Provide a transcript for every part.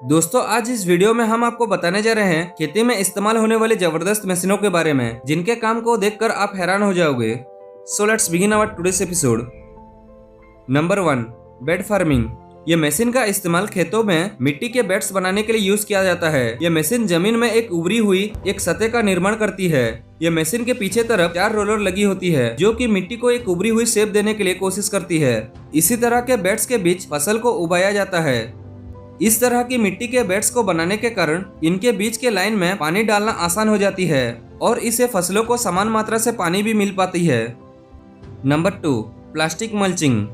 दोस्तों, आज इस वीडियो में हम आपको बताने जा रहे हैं खेती में इस्तेमाल होने वाली जबरदस्त मशीनों के बारे में, जिनके काम को देखकर आप हैरान हो जाओगे। So let's begin our today's episode. Number 1, bed farming. ये मशीन का इस्तेमाल खेतों में मिट्टी के बेड्स बनाने के लिए यूज किया जाता है। ये मशीन जमीन में एक उभरी हुई एक सतह का निर्माण करती है। ये मशीन के पीछे तरफ 4 रोलर लगी होती है, जो कि मिट्टी को एक उभरी हुई शेप देने के लिए कोशिश करती है। इसी तरह के बेड्स के बीच फसल को उगाया जाता है। इस तरह की मिट्टी के बेड्स को बनाने के कारण इनके बीच के लाइन में पानी डालना आसान हो जाती है और इससे फसलों को समान मात्रा से पानी भी मिल पाती है। Number 2, plastic mulching.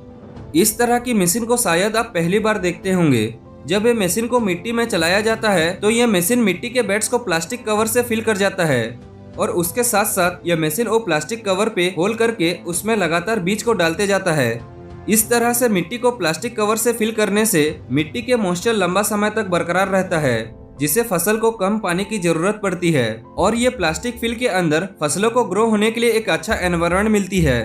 इस तरह की मशीन को शायद आप पहली बार देखते होंगे। जब ये मशीन को मिट्टी में चलाया जाता है तो यह मशीन मिट्टी के बेड्स को प्लास्टिक कवर से फिल कर जाता है और उसके साथ साथ यह मशीन वो प्लास्टिक कवर पे होल करके उसमें लगातार बीज को डालते जाता है। इस तरह से मिट्टी को प्लास्टिक कवर से फिल करने से मिट्टी के मॉइस्चर लंबा समय तक बरकरार रहता है, जिससे फसल को कम पानी की जरूरत पड़ती है और ये प्लास्टिक फिल के अंदर फसलों को ग्रो होने के लिए एक अच्छा एनवायरनमेंट मिलती है।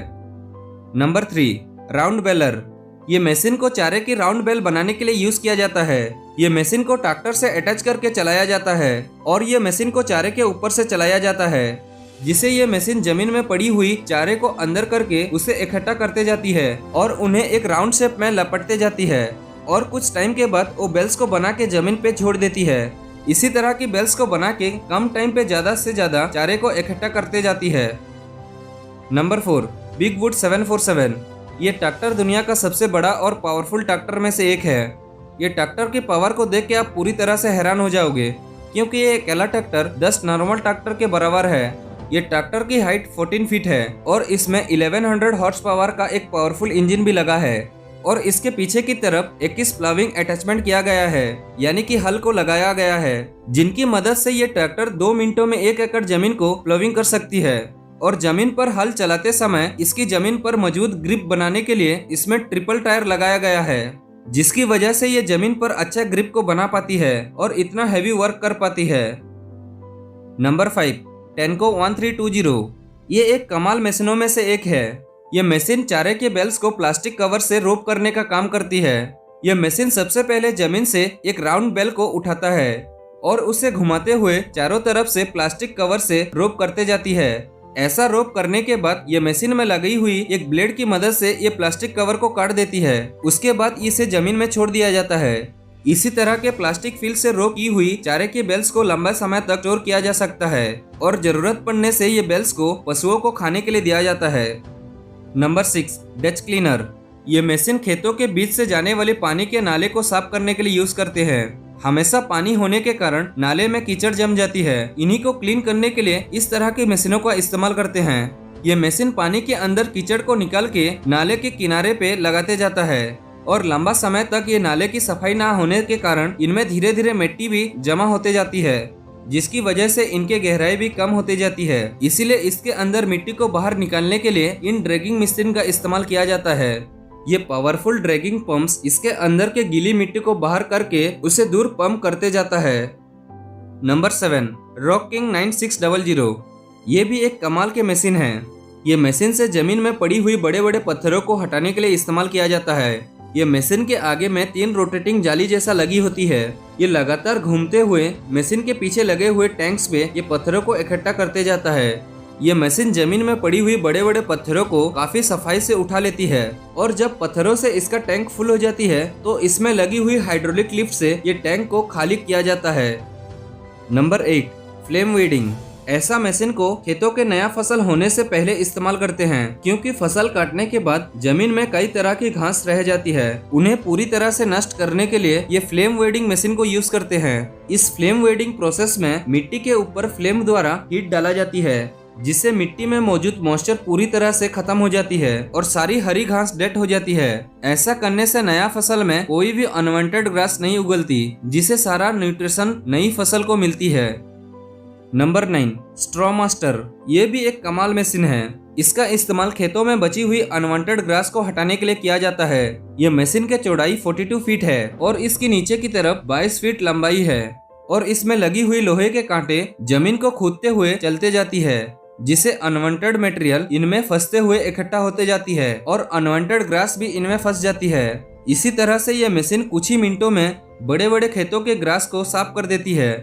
Number 3, round baler. ये मशीन को चारे की राउंड बेल बनाने के लिए यूज किया जाता है। ये मशीन को ट्रैक्टर से अटैच करके चलाया जाता है और ये मशीन को चारे के ऊपर से चलाया जाता है, जिसे ये मशीन जमीन में पड़ी हुई चारे को अंदर करके उसे इकट्ठा करते जाती है और उन्हें एक राउंड शेप में लपटते जाती है और कुछ टाइम के बाद वो बेल्स को बना के जमीन पे छोड़ देती है। इसी तरह की बेल्स को बना के कम टाइम पे ज्यादा से ज्यादा चारे को इकट्ठा करते जाती है। Number 4, big would 747। ये ट्रैक्टर दुनिया का सबसे बड़ा और पावरफुल ट्रैक्टर में से एक है। ये ट्रैक्टर की पावर को देख के आप पूरी तरह से हैरान हो जाओगे, क्योंकि ये अकेला ट्रैक्टर 10 नॉर्मल ट्रैक्टर के बराबर है। ये ट्रैक्टर की हाइट 14 फीट है और इसमें 1100 हॉर्स पावर का एक पावरफुल इंजन भी लगा है और इसके पीछे की तरफ 21 प्लाविंग अटैचमेंट किया गया है, यानी कि हल को लगाया गया है, जिनकी मदद से ये ट्रैक्टर 2 मिनटों में 1 एकड़ जमीन को प्लाविंग कर सकती है। और जमीन पर हल चलाते समय इसकी जमीन पर मौजूद ग्रिप बनाने के लिए इसमें ट्रिपल टायर लगाया गया है, जिसकी वजह से ये जमीन पर अच्छा ग्रिप को बना पाती है और इतना हैवी वर्क कर पाती है। नंबर 5, टेंको 1320। ये एक कमाल मशीनों में से एक है। यह मशीन चारे के बेल्स को प्लास्टिक कवर से रोप करने का काम करती है। यह मशीन सबसे पहले जमीन से एक राउंड बेल को उठाता है और उसे घुमाते हुए चारों तरफ से प्लास्टिक कवर से रोप करते जाती है। ऐसा रोप करने के बाद ये मशीन में लगी हुई एक ब्लेड की मदद से ये प्लास्टिक कवर को काट देती है। उसके बाद इसे जमीन में छोड़ दिया जाता है। इसी तरह के प्लास्टिक फिल से रोप की हुई चारे के बेल्स को लंबा समय तक स्टोर किया जा सकता है और जरूरत पड़ने से ये बेल्स को पशुओं को खाने के लिए दिया जाता है। Number 6, Dutch cleaner. ये मशीन खेतों के बीच से जाने वाले पानी के नाले को साफ करने के लिए यूज करते हैं। हमेशा पानी होने के कारण नाले में कीचड़ जम जाती है। इन्हीं को क्लीन करने के लिए इस तरह की मशीनों का इस्तेमाल करते हैं। ये मशीन पानी के अंदर कीचड़ को निकाल के नाले के किनारे पे लगाते जाता है और लंबा समय तक ये नाले की सफाई ना होने के कारण इनमें धीरे धीरे मिट्टी भी जमा होते जाती है, जिसकी वजह से इनके गहराई भी कम होती जाती है। इसीलिए इसके अंदर मिट्टी को बाहर निकालने के लिए इन ड्रैगिंग मशीन का इस्तेमाल किया जाता है। ये पावरफुल ड्रैगिंग पंप्स इसके अंदर के गीली मिट्टी को बाहर करके उसे दूर पंप करते जाता है। Number 7, rock king 9600। ये भी एक कमाल के मशीन है। ये मशीन से जमीन में पड़ी हुई बड़े बड़े पत्थरों को हटाने के लिए इस्तेमाल किया जाता है। ये मशीन के आगे में 3 रोटेटिंग जाली जैसा लगी होती है। ये लगातार घूमते हुए मशीन के पीछे लगे हुए टैंक्स पे ये पत्थरों को इकट्ठा करते जाता है। ये मशीन जमीन में पड़ी हुई बड़े बड़े पत्थरों को काफी सफाई से उठा लेती है और जब पत्थरों से इसका टैंक फुल हो जाती है तो इसमें लगी हुई हाइड्रोलिक लिफ्ट से ये टैंक को खाली किया जाता है। Number 8, flame weeding. ऐसा मशीन को खेतों के नया फसल होने से पहले इस्तेमाल करते हैं, क्योंकि फसल काटने के बाद जमीन में कई तरह की घास रह जाती है। उन्हें पूरी तरह से नष्ट करने के लिए ये फ्लेम वेडिंग मशीन को यूज करते हैं। इस फ्लेम वेडिंग प्रोसेस में मिट्टी के ऊपर फ्लेम द्वारा हीट डाला जाती है, जिससे मिट्टी में मौजूद मॉइस्चर पूरी तरह से खत्म हो जाती है और सारी हरी घास डेड हो जाती है। ऐसा करने से नया फसल में कोई भी अनवांटेड ग्रास नहीं उगलती, जिसे सारा न्यूट्रिशन नई फसल को मिलती है। Number 9, straw master. ये भी एक कमाल मशीन है। इसका इस्तेमाल खेतों में बची हुई अनवांटेड ग्रास को हटाने के लिए किया जाता है। ये मशीन की चौड़ाई 42 फीट है और इसकी नीचे की तरफ 22 फीट लंबाई है और इसमें लगी हुई लोहे के कांटे जमीन को खोदते हुए चलते जाती है, जिससे अनवांटेड मटेरियल इनमें फंसते हुए इकट्ठा होते जाती है और अनवांटेड ग्रास भी इनमें फंस जाती है। इसी तरह से यह मशीन कुछ ही मिनटों में बड़े बड़े खेतों के ग्रास को साफ कर देती है।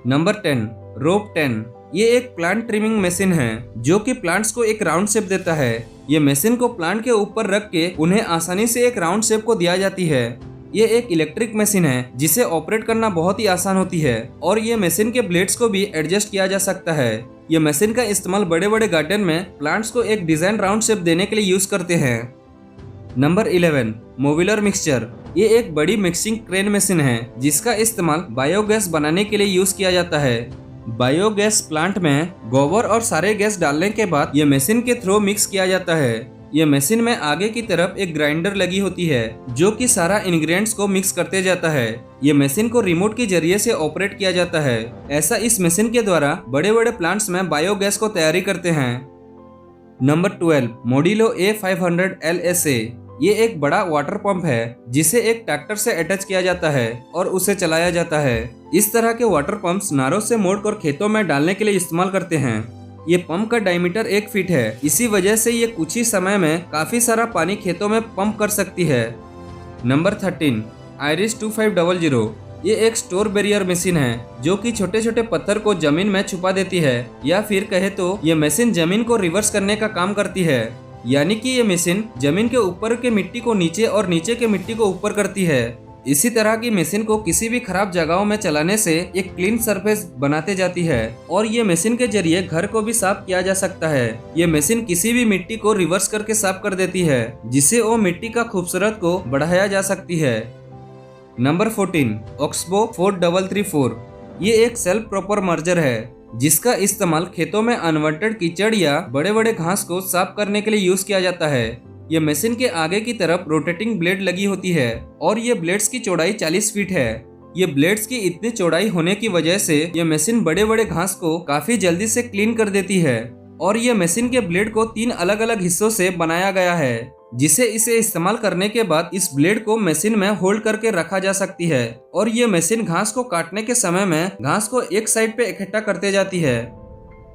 नंबर 10, रोप 10। ये एक प्लांट ट्रिमिंग मशीन है जो कि प्लांट्स को एक राउंड शेप देता है। ये मशीन को प्लांट के ऊपर रख के उन्हें आसानी से एक राउंड शेप को दिया जाती है। ये एक इलेक्ट्रिक मशीन है जिसे ऑपरेट करना बहुत ही आसान होती है और ये मशीन के ब्लेड्स को भी एडजस्ट किया जा सकता है। ये मशीन का इस्तेमाल बड़े बड़े गार्डन में प्लांट्स को एक डिजाइन राउंड शेप देने के लिए यूज करते हैं। नंबर 11, मोविलर मिक्सचर। ये एक बड़ी मिक्सिंग क्रेन मशीन है जिसका इस्तेमाल बायोगैस बनाने के लिए यूज किया जाता है। बायोगैस प्लांट में गोबर और सारे गैस डालने के बाद ये मशीन के थ्रू मिक्स किया जाता है। ये मशीन में आगे की तरफ एक ग्राइंडर लगी होती है जो कि सारा इंग्रेडिएंट्स को मिक्स करते जाता है। ये मशीन को रिमोट के जरिए से ऑपरेट किया जाता है। ऐसा इस मशीन के द्वारा बड़े बड़े प्लांट्स में बायोगैस को तैयारी करते हैं। Number 12, मोडिलो A500 LSA। ये एक बड़ा वाटर पंप है जिसे एक ट्रैक्टर से अटैच किया जाता है और उसे चलाया जाता है। इस तरह के वाटर पंप्स नारों से मोड़कर खेतों में डालने के लिए इस्तेमाल करते हैं। ये पंप का डायमीटर 1 फीट है। इसी वजह से ये कुछ ही समय में काफी सारा पानी खेतों में पंप कर सकती है। Number 13, iris 2500। ये एक स्टोर बैरियर मशीन है जो कि छोटे छोटे पत्थर को जमीन में छुपा देती है, या फिर कहे तो ये मशीन जमीन को रिवर्स करने का काम करती है। यानी कि ये मशीन जमीन के ऊपर के मिट्टी को नीचे और नीचे के मिट्टी को ऊपर करती है। इसी तरह की मशीन को किसी भी खराब जगहों में चलाने से एक क्लीन सरफेस बनाते जाती है और ये मशीन के जरिए घर को भी साफ किया जा सकता है। ये मशीन किसी भी मिट्टी को रिवर्स करके साफ कर देती है जिससे वो मिट्टी का खूबसूरत को बढ़ाया जा सकती है। Number 14, oxbow 4334। ये एक सेल्फ प्रॉपर मर्जर है जिसका इस्तेमाल खेतों में अनवांटेड कीचड़ या बड़े बड़े घास को साफ करने के लिए यूज किया जाता है। ये मशीन के आगे की तरफ रोटेटिंग ब्लेड लगी होती है और ये ब्लेड्स की चौड़ाई 40 फीट है। ये ब्लेड्स की इतनी चौड़ाई होने की वजह से ये मशीन बड़े बड़े घास को काफी जल्दी से क्लीन कर देती है और ये मशीन के ब्लेड को 3 अलग अलग हिस्सों से बनाया गया है जिसे इसे इस्तेमाल करने के बाद इस ब्लेड को मशीन में होल्ड करके रखा जा सकती है और ये मशीन घास को काटने के समय में घास को एक साइड पे इकट्ठा करते जाती है।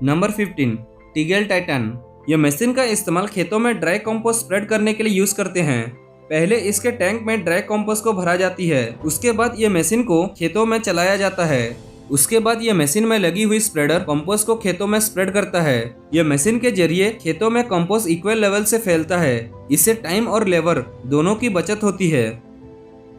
नंबर 15, टीगेल टाइटन। ये मशीन का इस्तेमाल खेतों में ड्राई कंपोस्ट स्प्रेड करने के लिए यूज करते हैं। पहले इसके टैंक में ड्राई कंपोस्ट को भरा जाती है, उसके बाद ये मशीन को खेतों में चलाया जाता है। उसके बाद ये मशीन में लगी हुई स्प्रेडर कंपोस्ट को खेतों में स्प्रेड करता है। ये मशीन के जरिए खेतों में कंपोस्ट इक्वल लेवल से फैलता है। इससे टाइम और लेबर दोनों की बचत होती है।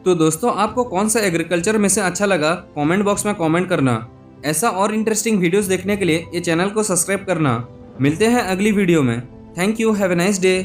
तो दोस्तों, आपको कौन सा एग्रीकल्चर में से अच्छा लगा कमेंट बॉक्स में कमेंट करना। ऐसा और इंटरेस्टिंग वीडियोस देखने के लिए ये चैनल को सब्सक्राइब करना। मिलते हैं अगली वीडियो में। Thank you, have a nice day.